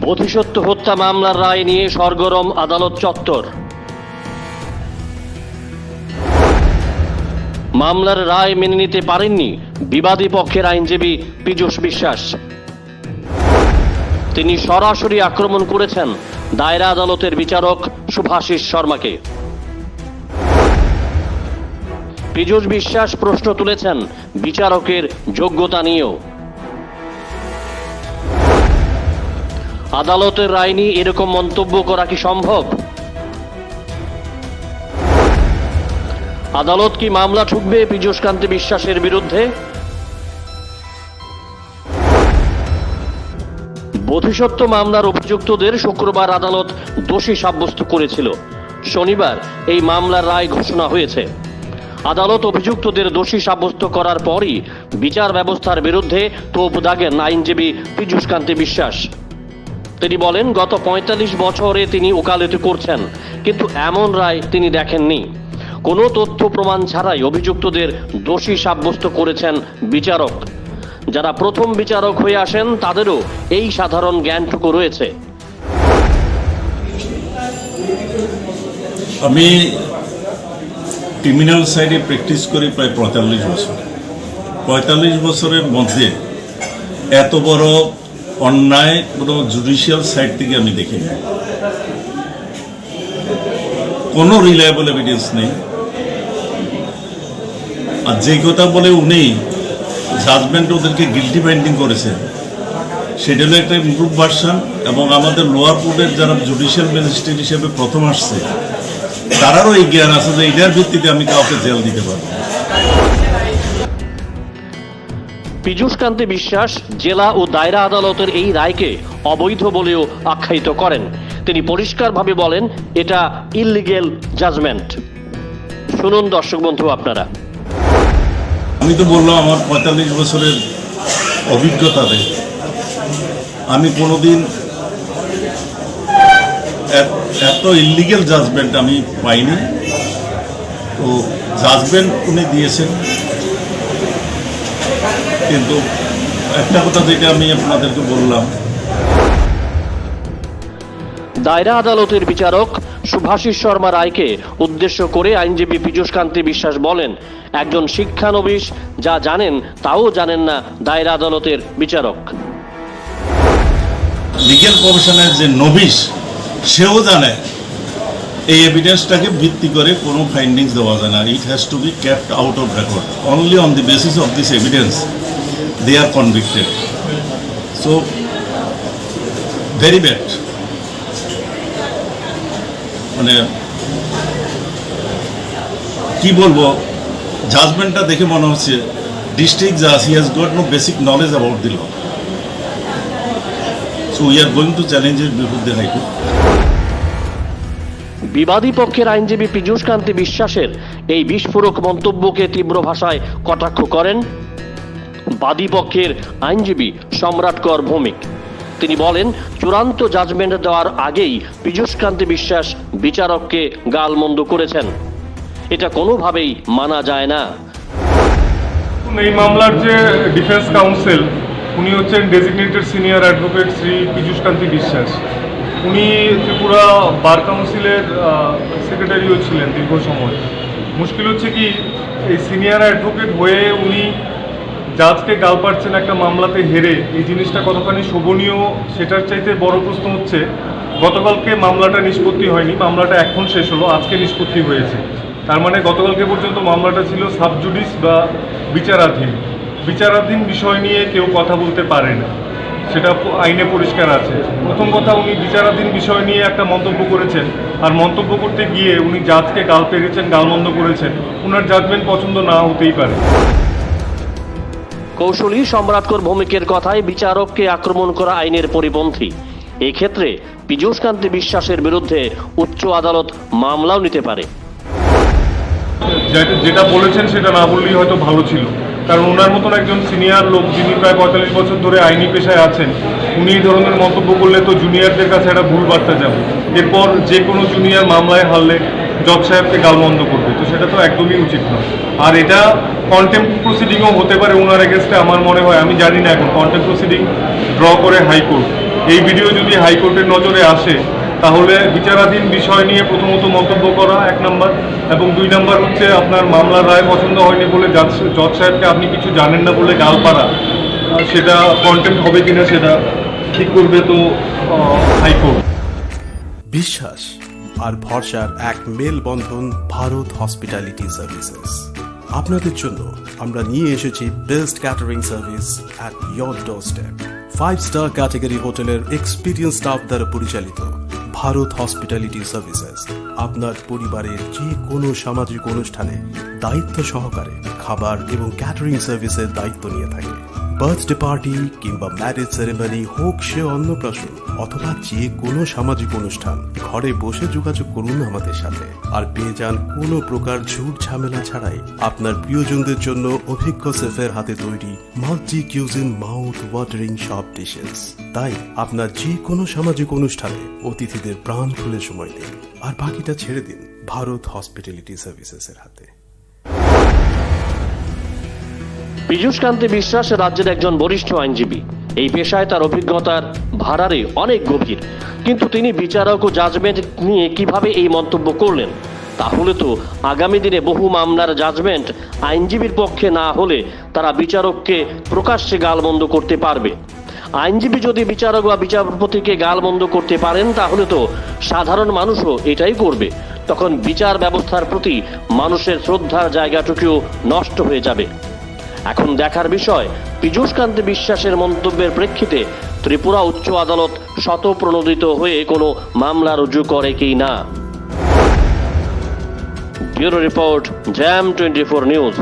বোধিসত্ত্ব হত্যা মামলার রায় নিয়ে সরগরম আদালত চত্বর। মামলার রায় মেনে নিতে পারেননি বিবাদী পক্ষের আইনজীবী পীযূষ বিশ্বাস। তিনি সরাসরি আক্রমণ করেছেন দায়রা আদালতের বিচারক শুভাশিস শর্মাকে। পীযূষ বিশ্বাস প্রশ্ন তুলেছেন বিচারকের যোগ্যতা নিয়েও। আদালতের রায় নিয়ে এরকম মন্তব্য করা কি সম্ভব? আদালত কি মামলা ঠুকবে পীযূষকান্তি বিশ্বাসের বিরুদ্ধে? বোধিসত্ত্ব মামলার অভিযুক্তদের শুক্রবার আদালত দোষী সাব্যস্ত করেছিল। শনিবার এই মামলার রায় ঘোষণা হয়েছে। আদালত অভিযুক্তদের দোষী সাব্যস্ত করার পরই বিচার ব্যবস্থার বিরুদ্ধে তোপ দাগেন আইনজীবী পীযূষকান্তি বিশ্বাস। তিনি বলেন, গত ৪৫ বছরে তিনি ওকালতি করছেন, কিন্তু এমন রায় তিনি দেখেননি। কোনো তথ্য প্রমাণ ছাড়াই অভিযুক্তদের দোষী সাব্যস্ত করেছেন বিচারক। যারা প্রথম বিচারক হয়ে আসেন তাদেরও এই সাধারণ জ্ঞানটুকু রয়েছে। আমি ক্রিমিনাল সাইডে প্র্যাকটিস করি প্রায় ৪৫ বছর। ৪৫ বছরের মধ্যে এত বড় অন্যায় কোনো জুডিশিয়াল সাইড থেকে আমি দেখিনি। কোনো রিলায়েবল এভিডেন্স নেই। আর যে কথা বলে উনি জাজমেন্ট ওদেরকে গিল্টি ফাইন্ডিং করেছেন, সেটা হলো একটা ইমপ্রুভ ভার্সন। এবং আমাদের লোয়ার কোর্টের যারা জুডিশিয়াল ম্যাজিস্ট্রেট হিসেবে প্রথম আসছে, তারারও এই জ্ঞান আছে যে এটার ভিত্তিতে আমি কাউকে জেল দিতে পারবো। পীযূষকান্তি বিশ্বাস জেলা ও দায়রা আদালতের এই রায়কে অবৈধ বলেও আখ্যায়িত করেন। তিনি পরিষ্কারভাবে বলেন, এটা ইললিগেল জাজমেন্ট। শুনুন দর্শক বন্ধু আপনারা। আমি তো বললাম আমার ৪৫ বছরের অভিজ্ঞতাতে আমি কোনোদিন এত ইললিগেল জাজমেন্ট আমি পাইনি। তো জাজমেন্ট উনি দিয়েছেন, কিন্তু একটা কথা যেটা আমি আপনাদেরকে বললাম, দায়রা আদালতের বিচারক শুভাশিস শর্মা রায়কে উদ্দেশ্য করে আইনজীবী পীযূষকান্তি বিশ্বাস বলেন, একজন শিক্ষানবিশ যা জানেন তাও জানেন না দায়রা আদালতের বিচারক। লিগ্যাল প্রফেশনের যে নবিশ, সেও জানে এই এভিডেন্সটাকে ভিত্তি করে কোনো ফাইন্ডিংস দেওয়া যায় না। It has to be kept out of record. Only on the basis of this evidence they are convicted. So very bad. মানে কি বলবো, জাজমেন্টটা দেখে মনে হচ্ছে ডিস্ট্রিক্ট জাজ he has got no basic knowledge about the law. So we are going to challenge it before the high court. বিবাদী পক্ষের আইনজীবী পীযূষকান্তি বিশ্বাসের এই বিস্ফোরক মন্তব্যকে তীব্র ভাষায় কটাক্ষ করেন বাদী পক্ষের আইনজীবী সম্রাট কর ভৌমিক। তিনি বলেন, চূড়ান্ত জাজমেন্ট দেওয়ার আগেই পীযূষকান্তি বিশ্বাস বিচারককে গালমন্দ করেছেন। এটা কোনোভাবেই মানা যায় না। এই মামলার যে ডিফেন্স কাউন্সিল, উনি হচ্ছেন designated senior advocate Shri Piyushkanti বিশ্বাস। উনি ত্রিপুরা বার কাউন্সিলের সেক্রেটারিও ছিলেন দীর্ঘ সময়। মুশকিল হচ্ছে কি, এই সিনিয়র অ্যাডভোকেট হয়ে উনি জাজকে গাল পাচ্ছেন একটা মামলাতে হেরে। এই জিনিসটা কতখানি শোভনীয়, সেটার চাইতে বড় প্রশ্ন হচ্ছে গতকালকে মামলাটা নিষ্পত্তি হয়নি। মামলাটা এখন শেষ হলো, আজকে নিষ্পত্তি হয়েছে। তার মানে গতকালকে পর্যন্ত মামলাটা ছিল সাবজুডিস বা বিচারাধীন। বিচারাধীন বিষয় নিয়ে কেউ কথা বলতে পারে না, সেটা আইনে পরিষ্কার আছে। প্রথম কথা, উনি বিচারাধীন বিষয় নিয়ে একটা মন্তব্য করেছেন, আর মন্তব্য করতে গিয়ে উনি জাজকে গাল পেরেছেন, গালমন্দ করেছেন। ওনার জাজমেন্ট পছন্দ না হতেই পারে। কৌশলী সম্রাট কর ভৌমিকের কথায় বিচারককে আক্রমণ করা আইনের পরিপন্থী। এক্ষেত্রে পীযূষকান্তি বিশ্বাসের বিরুদ্ধে উচ্চ আদালত মামলাও নিতে পারে। যেটা বলেছেন সেটা না বললেই হয়তো ভালো ছিল, কারণ ওনার মতন একজন সিনিয়র লোক যিনি প্রায় ৪৫ বছর ধরে আইনি পেশায় আছেন, উনি এই ধরনের মন্তব্য করলে তো জুনিয়রদের কাছে একটা ভুল বার্তা যাবে। এরপর যে কোনো জুনিয়র মামলায় হারলে জজ সাহেবকে গালমন্দ করবে, তো সেটা তো একদমই উচিত নয়। আর এটা কন্টেম্প প্রসিডিংও হতে পারে ওনার এগেনস্টে। আমার মনে হয়, আমি জানি না, এখন কন্টেম্প প্রসিডিং ড্র করে হাইকোর্ট, এই ভিডিও যদি হাইকোর্টের নজরে আসে তাহলে বিচারাধীন বিষয় নিয়ে প্রথমত মন্তব্য করা 1 নম্বর, এবং 2 নম্বর হচ্ছে আপনার মামলার রায় পছন্দ হয়নি বলে জজ সাহেবকে আপনি কিছু জানেন না বলে গাল পাড়া, সেটা কন্টেম্প হবে কিনা সেটা ঠিক করবে তো হাইকোর্ট। বিশ্বাস আর ভরসার এক মেলবন্ধন ভারত হসপিটালিটি সার্ভিসেস। আপনাদের জন্য আমরা নিয়ে এসেছি best catering service at your doorstep. Five star category হোটেলের এক্সপিরিয়েন্স স্টাফ দ্বারা পরিচালিত ভারত হসপিটালিটি সার্ভিসেস আপনার পরিবারের যে কোনো সামাজিক অনুষ্ঠানে দায়িত্ব সহকারে খাবার এবং ক্যাটারিং সার্ভিসের দায়িত্ব নিয়ে থাকে। বার্থডে পার্টি কিংবা ম্যারেজ সেরেমনি হোক সে অন্নপ্রাশন অথবা যে কোনো সামাজিক অনুষ্ঠান, ঘরে বসে যোগাযোগ করুন আমাদের সাথে আর পেয়ে যান কোনো প্রকার ঝুট ঝামেলা ছাড়াই আপনার প্রিয়জনদের জন্য অভিজ্ঞ শেফের হাতে তৈরি মাল্টি কিউজিন মাউথ ওয়াটারিং সব ডিশেস। তাই আপনার যে কোনো সামাজিক অনুষ্ঠানে অতিথিদের প্রাণ খুলে সময় দিন আর বাকিটা ছেড়ে দিন ভারত হসপিটালিটি সার্ভিসেসের হাতে। পীযূষ কান্তি বিশ্বাস রাজ্যের একজন বরিষ্ঠ আইনজীবী। এই পেশায় তার অভিজ্ঞতার ভাড়ারে অনেক গভীর, কিন্তু তিনি বিচারক ও জাজমেন্ট নিয়ে কিভাবে এই মন্তব্য করলেন? তাহলে তো আগামী দিনে বহু মামলার জাজমেন্ট আইনজীবীর পক্ষে না হলে তারা বিচারককে প্রকাশ্যে গালমন্দ করতে পারবে। আইনজীবী যদি বিচারক বা বিচারপতিকে গালমন্দ করতে পারেন তাহলে তো সাধারণ মানুষও এটাই করবে। তখন বিচার ব্যবস্থার প্রতি মানুষের শ্রদ্ধার জায়গাটুকুও নষ্ট হয়ে যাবে। এখন দেখার বিষয় পীযূষ কান্তি বিশ্বাসের মন্তব্যের প্রেক্ষিতে ত্রিপুরা উচ্চ আদালত স্বতঃপ্রণোদিত হয়ে কোনো মামলা রুজু করে কি না। Bureau report, jam 24 news.